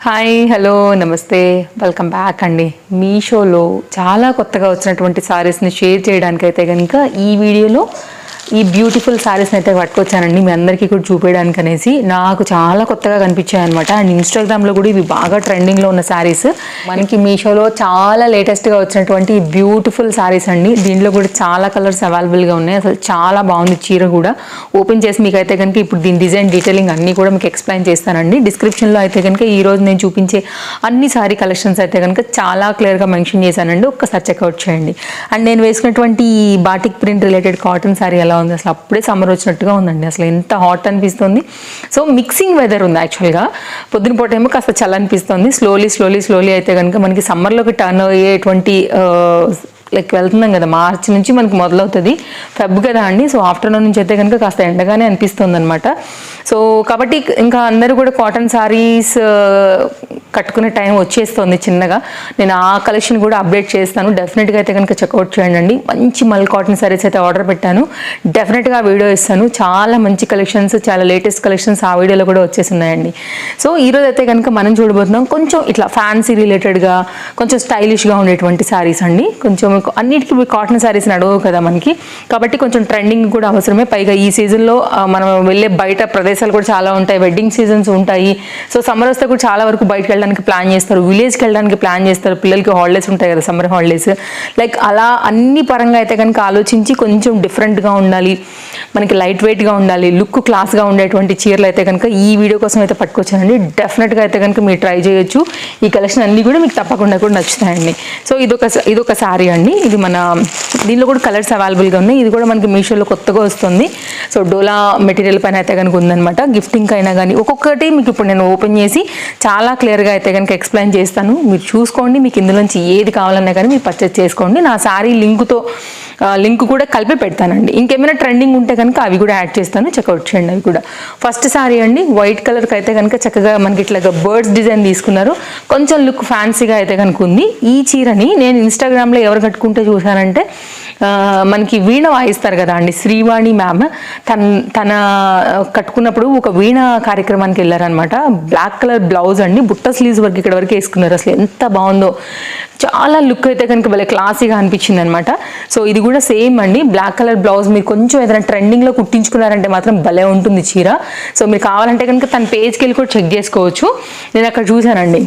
Hi hello నమస్తే welcome back అండి. మీషోలో చాలా కొత్తగా వచ్చినటువంటి సారీస్ని షేర్ చేయడానికి అయితే కనుక ఈ వీడియోలో ఈ బ్యూటిఫుల్ సారీస్ని అయితే పట్టుకొచ్చానండి మీ అందరికీ కూడా చూపించడానికి అనేసి. నాకు చాలా కొత్తగా కనిపించాయి అనమాట. అండ్ ఇన్స్టాగ్రామ్లో కూడా ఇవి బాగా ట్రెండింగ్లో ఉన్న సారీస్. మనకి మీషోలో చాలా లేటెస్ట్గా వచ్చినటువంటి ఈ బ్యూటిఫుల్ సారీస్ అండి. దీంట్లో కూడా చాలా కలర్స్ అవైలబుల్గా ఉన్నాయి. అసలు చాలా బాగుంది చీర కూడా. ఓపెన్ చేసి మీకు అయితే కనుక ఇప్పుడు దీని డిజైన్ డీటెయిలింగ్ అన్నీ కూడా మీకు ఎక్స్ప్లెయిన్ చేస్తానండి. డిస్క్రిప్షన్లో అయితే కనుక ఈరోజు నేను చూపించే అన్ని సారీ కలెక్షన్స్ అయితే కనుక చాలా క్లియర్గా మెన్షన్ చేశానండి. ఒక్కసారి చెక్అవుట్ చేయండి. అండ్ నేను వేసుకున్నటువంటి ఈ batik print related cotton sorry ఎలా ఉంది, అసలు అప్పుడే సమ్మర్ వచ్చినట్టుగా ఉందండి. అసలు ఎంత హాట్ అనిపిస్తుంది. సో మిక్సింగ్ వెదర్ ఉంది యాక్చువల్గా. పొద్దున పూట ఏమో కాస్త చల్ల అనిపిస్తుంది. స్లోలీ అయితే కనుక మనకి సమ్మర్లోకి టర్న్ అయ్యేటువంటి లైక్ వెళ్తున్నాం కదా, మార్చి నుంచి మనకి మొదలవుతుంది. ఫెబ్ కదా అండి. సో ఆఫ్టర్నూన్ నుంచి అయితే కనుక కాస్త ఎండగానే అనిపిస్తుంది అనమాట. సో కాబట్టి ఇంకా అందరూ కూడా కాటన్ సారీస్ కట్టుకునే టైం వచ్చేస్తుంది చిన్నగా. నేను ఆ కలెక్షన్ కూడా అప్డేట్ చేస్తాను. డెఫినెట్గా అయితే కనుక చెక్అవుట్ చేయండి. మంచి మల్ కాటన్ సారీస్ అయితే ఆర్డర్ పెట్టాను. డెఫినెట్గా ఆ వీడియో ఇస్తాను. చాలా మంచి కలెక్షన్స్, చాలా లేటెస్ట్ కలెక్షన్స్ ఆ వీడియోలో కూడా వచ్చేసి ఉన్నాయండి. సో ఈరోజు అయితే కనుక మనం చూడబోతున్నాం కొంచెం ఇట్లా ఫ్యాన్సీ రిలేటెడ్గా కొంచెం స్టైలిష్గా ఉండేటువంటి సారీస్ అండి. కొంచెం అన్నిటికీ కాటన్ సారీస్ నడవవు కదా మనకి, కాబట్టి కొంచెం ట్రెండింగ్ కూడా అవసరమే. పైగా ఈ సీజన్లో మనం వెళ్ళే బయట ప్రదేశాలు కూడా చాలా ఉంటాయి. వెడ్డింగ్ సీజన్స్ ఉంటాయి. సో సమ్మర్ వస్తే కూడా చాలా వరకు బయటకు వెళ్ళడానికి ప్లాన్ చేస్తారు, విలేజ్కి వెళ్ళడానికి ప్లాన్ చేస్తారు. పిల్లలకి హాలిడేస్ ఉంటాయి కదా, సమ్మర్ హాలిడేస్. లైక్ అలా అన్ని పరంగా అయితే కనుక ఆలోచించి కొంచెం డిఫరెంట్గా ఉండాలి, మనకి లైట్ వెయిట్గా ఉండాలి, లుక్ క్లాస్గా ఉండేటువంటి చీరలు అయితే కనుక ఈ వీడియో కోసం అయితే పట్టుకొచ్చానండి. డెఫినెట్గా అయితే కనుక మీరు ట్రై చేయొచ్చు. ఈ కలెక్షన్ అన్నీ కూడా మీకు తప్పకుండా కూడా నచ్చుతాయండి. సో ఇదొక సారీ అండి. ఇది మన దీనిలో కూడా కలర్స్ అవైలబుల్గా ఉన్నాయి. ఇది కూడా మనకి మీషోలో కొత్తగా వస్తుంది. సో డోలా మెటీరియల్ పైన అయితే కనుక ఉందనమాట. గిఫ్టింగ్ అయినా కానీ ఒక్కొక్కటి మీకు ఇప్పుడు నేను ఓపెన్ చేసి చాలా క్లియర్గా అయితే కనుక ఎక్స్ప్లెయిన్ చేస్తాను. మీరు చూసుకోండి. మీకు ఇందులోంచి ఏది కావాలన్నా కానీ మీరు పర్చేస్ చేసుకోండి. నా సారీ లింక్ కూడా కలిపి పెడతానండి. ఇంకేమైనా ట్రెండింగ్ ఉంటే కనుక అవి కూడా యాడ్ చేస్తాను, చెక్అవుట్ చేయండి అవి కూడా. ఫస్ట్ సారీ అండి, వైట్ కలర్కి అయితే కనుక చక్కగా మనకి ఇట్లాగా బర్డ్స్ డిజైన్ తీసుకున్నారు. కొంచెం లుక్ ఫ్యాన్సీగా అయితే కనుక ఉంది. ఈ చీరని నేను ఇన్స్టాగ్రామ్లో ఎవరు కట్టుకుంటే చూసానంటే మనకి వీణ వాయిస్తారు కదా అండి, శ్రీవాణి మ్యామ్. తన కట్టుకున్నప్పుడు ఒక వీణ కార్యక్రమానికి వెళ్ళారనమాట. బ్లాక్ కలర్ బ్లౌజ్ అండి, బుట్ట స్లీవ్స్ వరకు ఇక్కడ వరకు వేసుకున్నారు. అసలు ఎంత బాగుందో, చాలా లుక్ అయితే కనుక భలే క్లాసీగా అనిపించింది అనమాట. సో ఇది కూడా సేమ్ అండి, బ్లాక్ కలర్ బ్లౌజ్. మీరు కొంచెం ఏదైనా ట్రెండింగ్లో కుట్టించుకున్నారంటే మాత్రం భలే ఉంటుంది చీర. సో మీరు కావాలంటే కనుక తన పేజ్కి వెళ్ళి కూడా చెక్ చేసుకోవచ్చు. నేను అక్కడ చూశానండి.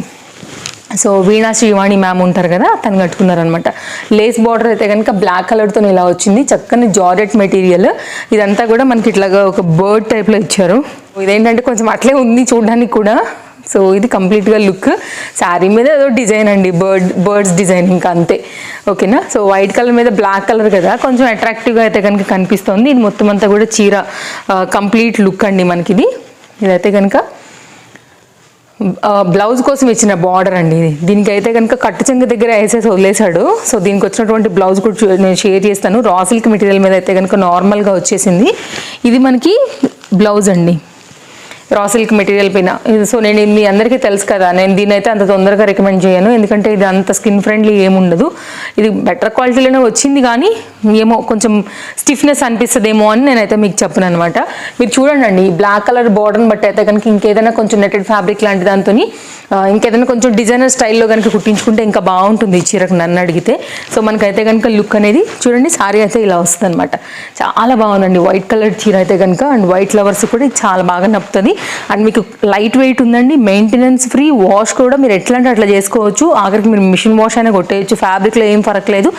సో వీణా శ్రీవాణి మ్యామ్ ఉంటారు కదా, తను కట్టుకున్నారనమాట. లేస్ బార్డర్ అయితే కనుక బ్లాక్ కలర్తో ఇలా వచ్చింది. చక్కని జార్జెట్ మెటీరియల్. ఇదంతా కూడా మనకి ఇట్లాగా ఒక బర్డ్ టైప్లో ఇచ్చారు. ఇదేంటంటే కొంచెం అట్లే ఉంది చూడడానికి కూడా. సో ఇది కంప్లీట్గా లుక్. శారీ మీద ఏదో డిజైన్ అండి, బర్డ్స్ డిజైన్, ఇంకా అంతే. ఓకేనా. సో వైట్ కలర్ మీద బ్లాక్ కలర్ కదా, కొంచెం అట్రాక్టివ్గా అయితే కనుక కనిపిస్తుంది. ఇది మొత్తం అంతా కూడా చీర కంప్లీట్ లుక్ అండి మనకి. ఇదైతే కనుక బ్లౌజ్ కోసం ఇచ్చిన బార్డర్ అండి. దీనికి అయితే కనుక కట్టు చెంగు దగ్గర వేసేసి వదిలేశాడు. సో దీనికి వచ్చినటువంటి బ్లౌజ్ కూడా నేను షేర్ చేస్తాను. రా సిల్క్ మెటీరియల్ మీద అయితే కనుక నార్మల్గా వచ్చేసింది. ఇది మనకి బ్లౌజ్ అండి, రా సిల్క్ మెటీరియల్ పైన. సో నేను మీ అందరికీ తెలుసు కదా, నేను దీని అయితే అంత తొందరగా రికమెండ్ చేయను, ఎందుకంటే ఇది అంత స్కిన్ ఫ్రెండ్లీ ఏముండదు. ఇది బెటర్ క్వాలిటీలోనే వచ్చింది, కానీ ఏమో కొంచెం స్టిఫ్నెస్ అనిపిస్తుందేమో అని నేనైతే మీకు చెప్పను అనమాట. మీరు చూడండి, ఈ బ్లాక్ కలర్ బార్డర్ని బట్టి అయితే కనుక ఇంకేదైనా కొంచెం నెటెడ్ ఫ్యాబ్రిక్ లాంటి దాంతో ఇంకేదైనా కొంచెం డిజైనర్ స్టైల్లో కనుక కుట్టించుకుంటే ఇంకా బాగుంటుంది ఈ చీరకు నన్ను అడిగితే. సో మనకైతే కనుక లుక్ అనేది చూడండి, సారీ అయితే ఇలా వస్తుంది అనమాట. చాలా బాగుందండి వైట్ కలర్ చీర అయితే కనుక. అండ్ వైట్ ఫ్లవర్స్ కూడా చాలా బాగా నప్పుతుంది. అండ్ మీకు లైట్ వెయిట్ ఉందండి, మెయింటెనెన్స్ ఫ్రీ, వాష్ కూడా మీరు ఎట్లా అంటే అట్లా చేసుకోవచ్చు. ఆఖరికి మీరు మిషన్ వాష్ అయినా కొట్టేయచ్చు, ఫ్యాబ్రిక్లో ఏం ఫరక్ లేదు.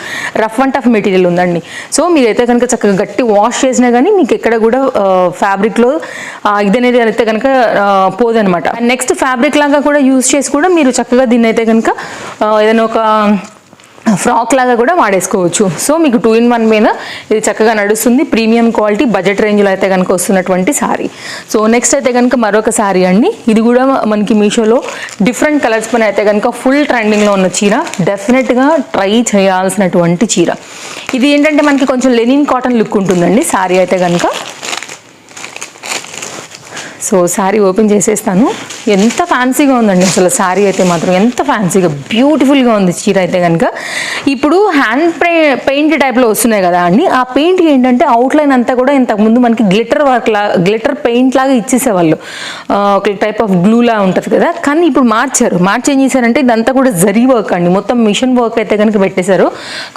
రఫ్ అండ్ టఫ్ మెటీరియల్ ఉందండి. సో మీరైతే కనుక చక్కగా గట్టి వాష్ చేసినా కానీ మీకు ఎక్కడ కూడా ఫ్యాబ్రిక్లో ఇదనేది అయితే కనుక పోదనమాట. అండ్ నెక్స్ట్ ఫ్యాబ్రిక్ లాగా కూడా యూజ్ చేసి కూడా మీరు చక్కగా దీన్ని అయితే కనుక ఏదైనా ఒక ఫ్రాక్ లాగా కూడా వాడేసుకోవచ్చు. సో మీకు 2-in-1 మీద ఇది చక్కగా నడుస్తుంది. ప్రీమియం క్వాలిటీ, బడ్జెట్ రేంజ్లో అయితే కనుక వస్తున్నటువంటి సారీ. సో నెక్స్ట్ అయితే కనుక మరొక సారీ అండి. ఇది కూడా మనకి మీషోలో డిఫరెంట్ కలర్స్ పైన అయితే కనుక ఫుల్ ట్రెండింగ్లో ఉన్న చీర. డెఫినెట్గా ట్రై చేయాల్సినటువంటి చీర. ఇది ఏంటంటే మనకి కొంచెం లెనిన్ కాటన్ లుక్ ఉంటుందండి సారీ అయితే కనుక. సో శారీ ఓపెన్ చేసేస్తాను. ఎంత ఫ్యాన్సీగా ఉందండి అసలు శారీ అయితే మాత్రం, ఎంత ఫ్యాన్సీగా బ్యూటిఫుల్గా ఉంది చీర అయితే కనుక. ఇప్పుడు హ్యాండ్ పెయింట్ టైప్లో వస్తున్నాయి కదా అండి, ఆ పెయింట్ ఏంటంటే అవుట్లైన్ అంతా కూడా ఇంతకుముందు మనకి గ్లిటర్ వర్క్ లాగా, గ్లిటర్ పెయింట్ లాగా ఇచ్చేసేవాళ్ళు, ఒక టైప్ ఆఫ్ గ్లూ లా ఉంటుంది కదా. కానీ ఇప్పుడు మార్చి ఏం చేశారంటే ఇదంతా కూడా జరీ వర్క్ అండి, మొత్తం మిషన్ వర్క్ అయితే కనుక పెట్టేశారు.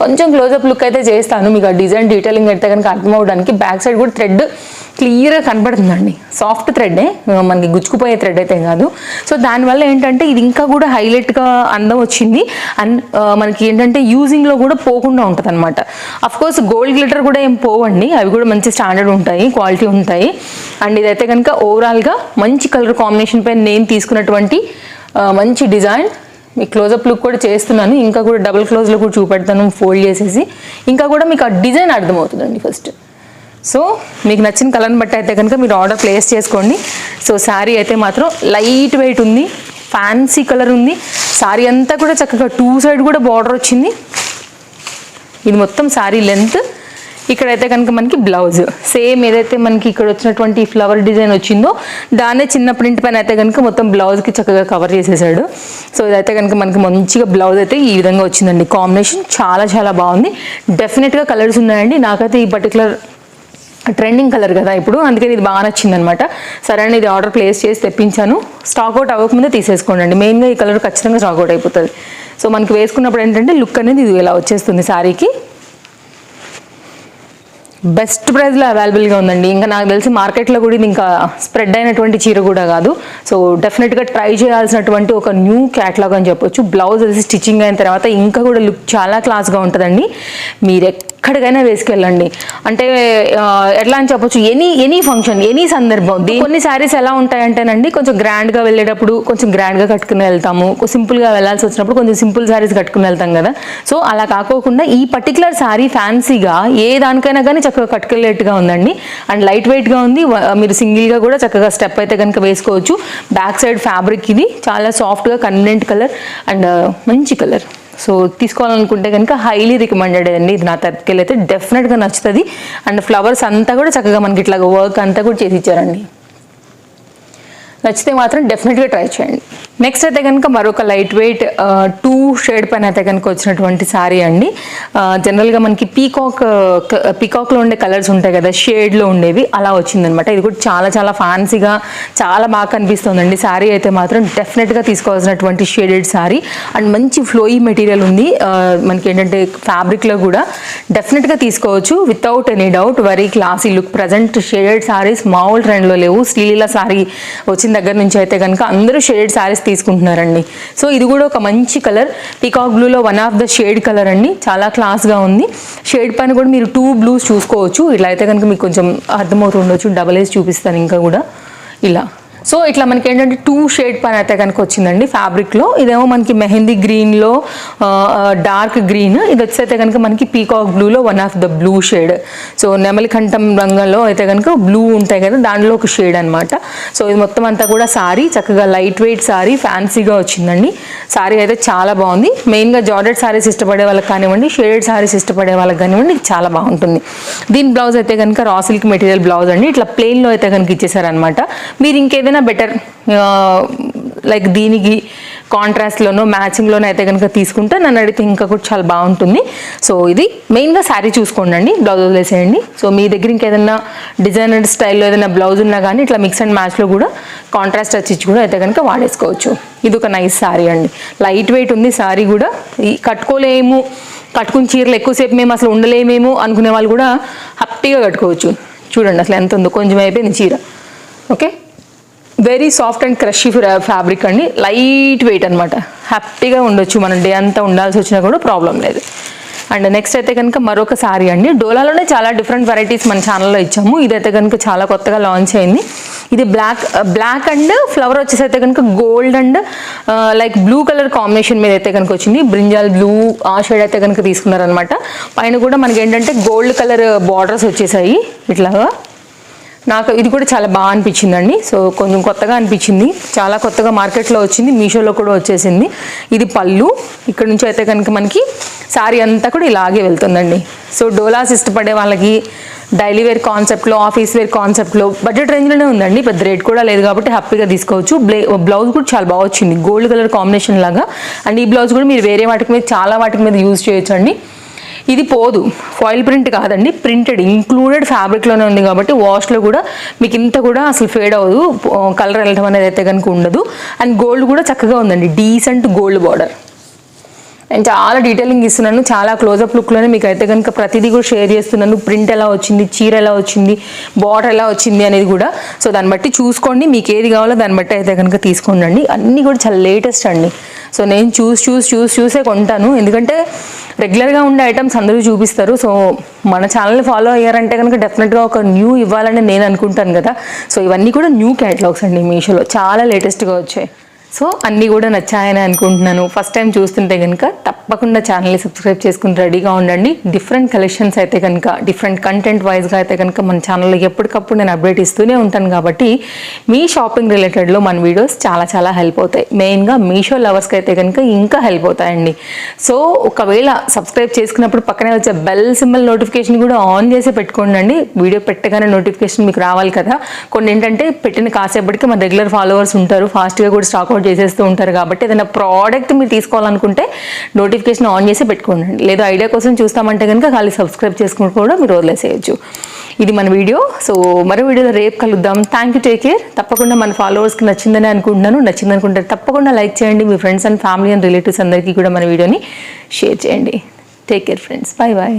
కొంచెం క్లోజప్ లుక్ అయితే చేస్తాను మీకు, ఆ డిజైన్ డీటెయిలింగ్ అయితే కనుక అర్థం అవడానికి. బ్యాక్ సైడ్ కూడా థ్రెడ్ క్లియర్గా కనబడుతుందండి, సాఫ్ట్ థ్రెడ్డే, మనకి గుచ్చుకుపోయే థ్రెడ్ అయితే కాదు. సో దానివల్ల ఏంటంటే ఇది ఇంకా కూడా హైలైట్గా అందం వచ్చింది. అండ్ మనకి ఏంటంటే యూజింగ్లో కూడా పోకుండా ఉంటుంది అనమాట. అఫ్కోర్స్ గోల్డ్ గ్లిటర్ కూడా ఏం పోవండి, అవి కూడా మంచి స్టాండర్డ్ ఉంటాయి, క్వాలిటీ ఉంటాయి. అండ్ ఇదైతే కనుక ఓవరాల్గా మంచి కలర్ కాంబినేషన్ పైన నేను తీసుకున్నటువంటి మంచి డిజైన్. మీకు క్లోజప్ లుక్ కూడా చేస్తున్నాను, ఇంకా కూడా డబుల్ క్లోజ్లో కూడా చూపెడతాను ఫోల్డ్ చేసేసి, ఇంకా కూడా మీకు ఆ డిజైన్ అర్థమవుతుందండి ఫస్ట్. సో మీకు నచ్చిన కలర్ని బట్టి అయితే కనుక మీరు ఆర్డర్ ప్లేస్ చేసుకోండి. సో శారీ అయితే మాత్రం లైట్ వెయిట్ ఉంది, ఫ్యాన్సీ కలర్ ఉంది. శారీ అంతా కూడా చక్కగా 2 సైడ్ కూడా బార్డర్ వచ్చింది. ఇది మొత్తం శారీ లెంత్. ఇక్కడైతే కనుక మనకి బ్లౌజ్ సేమ్ ఏదైతే మనకి ఇక్కడ వచ్చినటువంటి ఫ్లవర్ డిజైన్ వచ్చిందో దాన్నే చిన్న ప్రింట్ పైన అయితే కనుక మొత్తం బ్లౌజ్కి చక్కగా కవర్ చేసేసాడు. సో ఇదైతే కనుక మనకి మంచిగా బ్లౌజ్ అయితే ఈ విధంగా వచ్చిందండి. కాంబినేషన్ చాలా చాలా బాగుంది. డెఫినెట్గా కలర్స్ ఉన్నాయండి. నాకైతే ఈ పర్టికులర్ ట్రెండింగ్ కలర్ కదా ఇప్పుడు, అందుకని ఇది బాగా నచ్చింది అనమాట. సరే అండి, ఇది ఆర్డర్ ప్లేస్ చేసి తెప్పించాను. స్టాక్ అవుట్ అవ్వకముందే తీసేసుకోండి. మెయిన్గా ఈ కలర్ ఖచ్చితంగా స్టాక్ అవుట్ అయిపోతుంది. సో మనకి వేసుకున్నప్పుడు ఏంటంటే లుక్ అనేది ఇది ఇలా వచ్చేస్తుంది శారీకి. బెస్ట్ ప్రైస్లో అవైలబుల్గా ఉందండి. ఇంకా నాకు తెలిసి మార్కెట్లో కూడా ఇది ఇంకా స్ప్రెడ్ అయినటువంటి చీర కూడా కాదు. సో డెఫినెట్గా ట్రై చేయాల్సినటువంటి ఒక న్యూ క్యాటలాగ్ అని చెప్పొచ్చు. బ్లౌజ్ అది స్టిచ్చింగ్ అయిన తర్వాత ఇంకా కూడా లుక్ చాలా క్లాస్గా ఉంటుందండి. మీరు ఎక్కడికైనా వేసుకెళ్ళండి. అంటే ఎట్లా అని చెప్పొచ్చు, ఎనీ ఫంక్షన్, ఎనీ సందర్భం. కొన్ని శారీస్ ఎలా ఉంటాయంటేనండి, కొంచెం గ్రాండ్గా వెళ్ళేటప్పుడు కొంచెం గ్రాండ్గా కట్టుకుని వెళ్తాము, సింపుల్గా వెళ్ళాల్సి వచ్చినప్పుడు కొంచెం సింపుల్ శారీస్ కట్టుకుని వెళ్తాం కదా. సో అలా కాకోకుండా ఈ పర్టికులర్ శారీ ఫ్యాన్సీగా ఏ దానికైనా కానీ చక్కగా కట్టుకెళ్ళేట్టుగా ఉందండి. అండ్ లైట్ వెయిట్గా ఉంది. మీరు సింగిల్గా కూడా చక్కగా స్టెప్ అయితే కనుక వేసుకోవచ్చు. బ్యాక్ సైడ్ ఫ్యాబ్రిక్ ఇది చాలా సాఫ్ట్గా కన్వీనియంట్ కలర్ అండ్ మంచి కలర్. సో తీసుకోవాలనుకుంటే కనుక హైలీ రికమెండెడ్ అండి. ఇది నా తరపుకెళ్ళి అయితే డెఫినెట్గా నచ్చుతుంది. అండ్ ఫ్లవర్స్ అంతా కూడా చక్కగా మనకి ఇట్లా వర్క్ అంతా కూడా చేసి ఇచ్చారండి. నచ్చితే మాత్రం డెఫినెట్గా ట్రై చేయండి. నెక్స్ట్ అయితే కనుక మరొక లైట్ వెయిట్ 2 షేడ్ పైన అయితే కనుక వచ్చినటువంటి శారీ అండి. జనరల్గా మనకి పీకాక్లో ఉండే కలర్స్ ఉంటాయి కదా, షేడ్లో ఉండేవి, అలా వచ్చిందనమాట. ఇది కూడా చాలా చాలా ఫ్యాన్సీగా చాలా బాగా కనిపిస్తుందండి. శారీ అయితే మాత్రం డెఫినెట్గా తీసుకోవాల్సినటువంటి షేడెడ్ శారీ. అండ్ మంచి ఫ్లోయీ మెటీరియల్ ఉంది. మనకి ఏంటంటే ఫ్యాబ్రిక్లో కూడా డెఫినెట్గా తీసుకోవచ్చు without any doubt. Very classy look. Present shaded saris మామూలు ట్రెండ్లో లేవు. శ్రీలీల శారీ వచ్చిన దగ్గర నుంచి అయితే కనుక అందరూ షేడెడ్ శారీస్ తీసుకుంటున్నారండి. సో ఇది కూడా ఒక మంచి కలర్, పీకాక్ బ్లూలో one of the shade colour అండి. చాలా క్లాస్గా ఉంది. షేడ్ పైన కూడా మీరు 2 బ్లూస్ చూసుకోవచ్చు. ఇట్లా అయితే కనుక మీకు కొంచెం అర్థమవుతుండొచ్చు. డబల్ వేసి చూపిస్తాను ఇంకా కూడా ఇలా. సో ఇట్లా మనకి ఏంటంటే 2 షేడ్ పైన అయితే కనుక వచ్చిందండి ఫ్యాబ్రిక్లో. ఇదేమో మనకి మెహందీ గ్రీన్లో డార్క్ గ్రీన్, ఇది వచ్చైతే కనుక మనకి పీకాక్ బ్లూలో one of the blue shade. So నెమలికంఠం రంగంలో అయితే కనుక బ్లూ ఉంటాయి కదా, దానిలో ఒక షేడ్ అనమాట. సో ఇది మొత్తం అంతా కూడా శారీ చక్కగా లైట్ వెయిట్ శారీ, ఫ్యాన్సీగా వచ్చిందండి. శారీ అయితే చాలా బాగుంది. మెయిన్గా జార్జెట్ శారీస్ ఇష్టపడే వాళ్ళకి కానివ్వండి, షేడెడ్ శారీస్ ఇష్టపడే వాళ్ళకి కానివ్వండి, చాలా బాగుంటుంది. దీని బ్లౌజ్ అయితే కనుక రా సిల్క్ మెటీరియల్ బ్లౌజ్ అండి. ఇట్లా ప్లెయిన్లో అయితే కనుక ఇచ్చేసారనమాట. మీరు ఇంకేదైనా బెటర్ లైక్ దీనికి కాంట్రాస్ట్లోనో మ్యాచింగ్లోనో అయితే కనుక తీసుకుంటే నన్ను అడిగితే ఇంకా కూడా చాలా బాగుంటుంది. సో ఇది మెయిన్గా శారీ చూసుకోండి అండి, బ్లౌజ్ వదిలేసేయండి. సో మీ దగ్గర ఇంకేదైనా డిజైనర్ స్టైల్లో ఏదైనా బ్లౌజ్ ఉన్నా కానీ ఇట్లా మిక్స్ అండ్ మ్యాచ్లో కూడా కాంట్రాస్ట్ వచ్చి కూడా అయితే కనుక వాడేసుకోవచ్చు. ఇది ఒక నైస్ శారీ అండి. లైట్ వెయిట్ ఉంది శారీ కూడా. కట్టుకోలేము, కట్టుకుని చీరలు ఎక్కువసేపు మేము అసలు ఉండలేమేమో అనుకునే వాళ్ళు కూడా హ్యాపీగా కట్టుకోవచ్చు. చూడండి అసలు ఎంత ఉందో, కొంచెం అయిపోయింది చీర. Okay, very soft and crushy fabric అండి. లైట్ వెయిట్ అనమాట. హ్యాపీగా ఉండొచ్చు, మనం డే అంతా ఉండాల్సి వచ్చినా కూడా ప్రాబ్లం లేదు. అండ్ నెక్స్ట్ అయితే కనుక మరొక శారీ అండి. డోలాలోనే చాలా డిఫరెంట్ వెరైటీస్ మన ఛానల్లో ఇచ్చాము. ఇదైతే కనుక చాలా కొత్తగా లాంచ్ అయింది. ఇది బ్లాక్ అండ్ ఫ్లవర్ వచ్చేసి అయితే కనుక gold and like blue colour combination మీద అయితే కనుక వచ్చింది. బ్రింజాల్ బ్లూ ఆ షేడ్ అయితే కనుక తీసుకున్నారనమాట. పైన కూడా మనకి ఏంటంటే గోల్డ్ కలర్ బార్డర్స్ వచ్చేసాయి ఇట్లాగా. నాకు ఇది కూడా చాలా బాగా అనిపించిందండి. సో కొంచెం కొత్తగా అనిపించింది, చాలా కొత్తగా మార్కెట్లో వచ్చింది, మీషోలో కూడా వచ్చేసింది. ఇది పళ్ళు, ఇక్కడ నుంచి అయితే కనుక మనకి శారీ అంతా కూడా ఇలాగే వెళ్తుందండి. సో డోలాస్ ఇష్టపడే వాళ్ళకి డైలీ వేర్ కాన్సెప్ట్లో, ఆఫీస్ వేర్ కాన్సెప్ట్లో బడ్జెట్ రేంజ్లోనే ఉందండి, పెద్ద రేట్ కూడా లేదు కాబట్టి హ్యాపీగా తీసుకోవచ్చు. బ్లౌజ్ కూడా చాలా బాగా వచ్చింది, గోల్డ్ కలర్ కాంబినేషన్ లాగా. అండ్ ఈ బ్లౌజ్ కూడా మీరు వేరే వాటికి మీద, చాలా వాటికి మీద యూజ్ చేయొచ్చు అండి. ఇది పోదు, ఫాయిల్ ప్రింట్ కాదండి, ప్రింటెడ్ ఇంక్లూడెడ్ ఫ్యాబ్రిక్లోనే ఉంది కాబట్టి వాష్లో కూడా మీకు ఇంత కూడా అసలు ఫేడ్ అవ్వదు, కలర్ వెళ్ళడం అనేది అయితే కనుక ఉండదు. అండ్ గోల్డ్ కూడా చక్కగా ఉందండి, డీసెంట్ గోల్డ్ బార్డర్. నేను చాలా డీటెయిలింగ్ ఇస్తున్నాను, చాలా క్లోజప్ లుక్లోనే మీకు అయితే కనుక ప్రతిదీ కూడా షేర్ చేస్తున్నాను. ప్రింట్ ఎలా వచ్చింది, చీర ఎలా వచ్చింది, బార్డర్ ఎలా వచ్చింది అనేది కూడా. సో దాన్ని బట్టి చూసుకోండి, మీకు ఏది కావాలో దాన్ని బట్టి అయితే కనుక తీసుకోండి. అన్నీ కూడా చాలా లేటెస్ట్ అండి. సో నేను చూసే కొంటాను, ఎందుకంటే రెగ్యులర్గా ఉండే ఐటమ్స్ అందరూ చూపిస్తారు. సో మన ఛానల్ని ఫాలో అయ్యారంటే కనుక డెఫినెట్గా ఒక న్యూ ఇవ్వాలని నేను అనుకుంటాను కదా. సో ఇవన్నీ కూడా న్యూ క్యాటలాగ్స్ అండి, మీషోలో చాలా లేటెస్ట్గా వచ్చాయి. సో అన్నీ కూడా నచ్చాయని అనుకుంటున్నాను. ఫస్ట్ టైం చూస్తుంటే కనుక తప్పకుండా ఛానల్ని సబ్స్క్రైబ్ చేసుకుని రెడీగా ఉండండి. డిఫరెంట్ కలెక్షన్స్ అయితే కనుక, డిఫరెంట్ కంటెంట్ వైజ్గా అయితే కనుక మన ఛానల్లో ఎప్పటికప్పుడు నేను అప్డేట్ ఇస్తూనే ఉంటాను కాబట్టి మీ షాపింగ్ రిలేటెడ్లో మన వీడియోస్ చాలా చాలా హెల్ప్ అవుతాయి. మెయిన్గా మీషో లవర్స్కి అయితే కనుక ఇంకా హెల్ప్ అవుతాయండి. సో ఒకవేళ సబ్స్క్రైబ్ చేసుకున్నప్పుడు పక్కనే వచ్చే బెల్ సింబల్ నోటిఫికేషన్ కూడా ఆన్ చేసి పెట్టుకోండి. వీడియో పెట్టగానే నోటిఫికేషన్ మీకు రావాలి కదా. కొన్ని ఏంటంటే పెట్టిన కాసేపటికి మన రెగ్యులర్ ఫాలోవర్స్ ఉంటారు, ఫాస్ట్గా కూడా స్టాక్ అవుట్ చేసేస్తూ ఉంటారు కాబట్టి ఏదైనా ప్రోడక్ట్ మీరు తీసుకోవాలనుకుంటే నోటిఫికేషన్ ఆన్ చేసి పెట్టుకోండి. లేదా ఐడియా కోసం చూస్తామంటే కనుక ఖాళీ సబ్స్క్రైబ్ చేసుకుని కూడా మీరు వదిలేసేయచ్చు. ఇది మన వీడియో. సో మరో వీడియోలో రేపు కలుద్దాం. Thank you, take care. తప్పకుండా మన ఫాలోవర్స్కి నచ్చిందని అనుకుంటున్నాను. నచ్చిందనుకుంటే తప్పకుండా లైక్ చేయండి. మీ friends and family and relatives అందరికీ కూడా మన వీడియోని షేర్ చేయండి. Take care friends, bye bye.